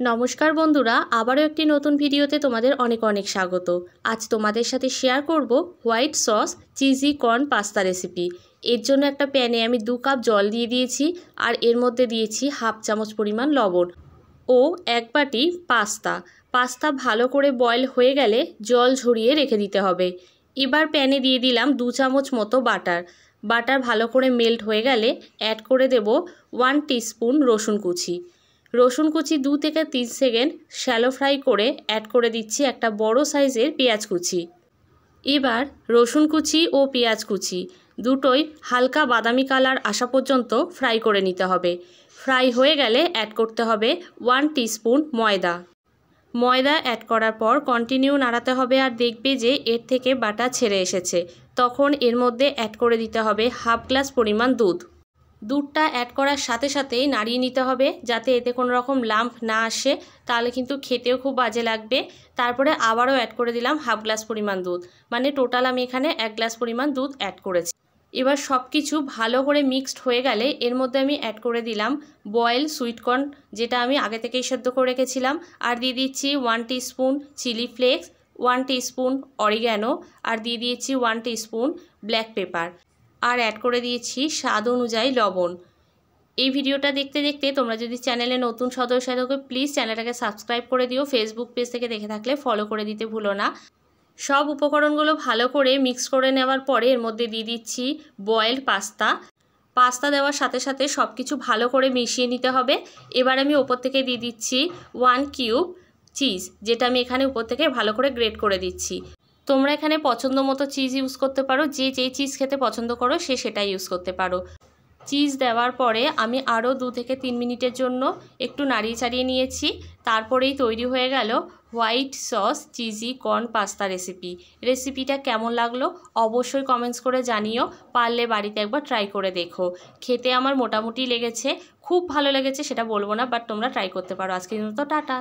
নমস্কার বন্ধুরা, আবারও একটি নতুন ভিডিওতে তোমাদের অনেক অনেক স্বাগত। আজ তোমাদের সাথে শেয়ার করব white sauce cheesy corn pasta recipe. এর জন্য একটা প্যানে আমি 2 কাপ জল দিয়ে দিয়েছি আর এর মধ্যে দিয়েছি হাফ চামচ পরিমাণ লবণ ও 1 বাটি পাস্তা ভালো করে বয়েল হয়ে গেলে জল ঝরিয়ে রেখে দিতে হবে। এবার প্যানে দিয়ে দিলাম 2 চামচ মতো বাটার ভালো করে মেল্ট হয়ে গেলে অ্যাড করে দেব 1 টিস্পুন রসুন কুচি 2 থেকে 3 সেকেন্ড শ্যালো ফ্রাই করে অ্যাড করে দিচ্ছি একটা বড় সাইজের পেঁয়াজ কুচি। এবার রসুন কুচি ও পেঁয়াজ কুচি দুটোই হালকা বাদামি কালার আসা পর্যন্ত ফ্রাই করে নিতে হবে। ফ্রাই হয়ে গেলে অ্যাড করতে হবে 1 টিস্পুন ময়দা অ্যাড করার পর কন্টিনিউ নাড়াতে হবে আর দেখবে যে এর থেকে বাটা ছেড়ে এসেছে। তখন এর মধ্যে অ্যাড করে দিতে হবে হাফ গ্লাস পরিমাণ দুধটা অ্যাড করার সাথে সাথেই নাড়িয়ে নিতে হবে যাতে এতে কোনো রকম লাম্প না আসে, তাহলে কিন্তু খেতেও খুব বাজে লাগবে। তারপরে আবারও অ্যাড করে দিলাম হাফ গ্লাস পরিমাণ দুধ, মানে টোটাল আমি এখানে 1 গ্লাস পরিমাণ দুধ অ্যাড করেছি। এবার সব কিছু ভালো করে মিক্সড হয়ে গেলে এর মধ্যে আমি অ্যাড করে দিলাম বয়েল সুইটকর্ন, যেটা আমি আগে থেকেই সেদ্ধ করে রেখেছিলাম, আর দিয়ে দিচ্ছি 1 teaspoon chilli flakes, 1 teaspoon oregano, আর দিয়ে দিয়েছি 1 টিস্পুন ব্ল্যাক পেপার, আর অ্যাড করে দিয়েছি স্বাদ অনুযায়ী লবণ। এই ভিডিওটা দেখতে দেখতে তোমরা যদি চ্যানেলে নতুন সদস্য থাকো প্লিজ চ্যানেলটাকে সাবস্ক্রাইব করে দিও। ফেসবুক পেজ থেকে দেখে থাকলে ফলো করে দিতে ভুলো না। সব উপকরণগুলো ভালো করে মিক্স করে নেওয়ার পরে এর মধ্যে দিয়ে দিচ্ছি বয়েলড পাস্তা দেওয়ার সাথে সাথে সব কিছু ভালো করে মিশিয়ে নিতে হবে। এবার আমি ওপর থেকে দিয়ে দিচ্ছি 1 কিউব চিজ, যেটা আমি এখানে উপর থেকে ভালো করে গ্রেট করে দিচ্ছি। তোমরা এখানে পছন্দ মতো চিজ ইউজ করতে পারো, যে চিজ খেতে পছন্দ করো সেটাই ইউজ করতে পারো। চিজ দেওয়ার পরে আমি আরও 2 থেকে 3 মিনিটের জন্য একটু নাড়িয়ে চাড়িয়ে নিয়েছি। তারপরেই তৈরি হয়ে গেল white sauce cheesy corn pasta রেসিপিটা কেমন লাগলো অবশ্যই কমেন্টস করে জানিও। পারলে বাড়িতে একবার ট্রাই করে দেখো। খেতে আমার মোটামুটি লেগেছে, খুব ভালো লেগেছে সেটা বলবো না, বাট তোমরা ট্রাই করতে পারো। আজকের মতো টাটা।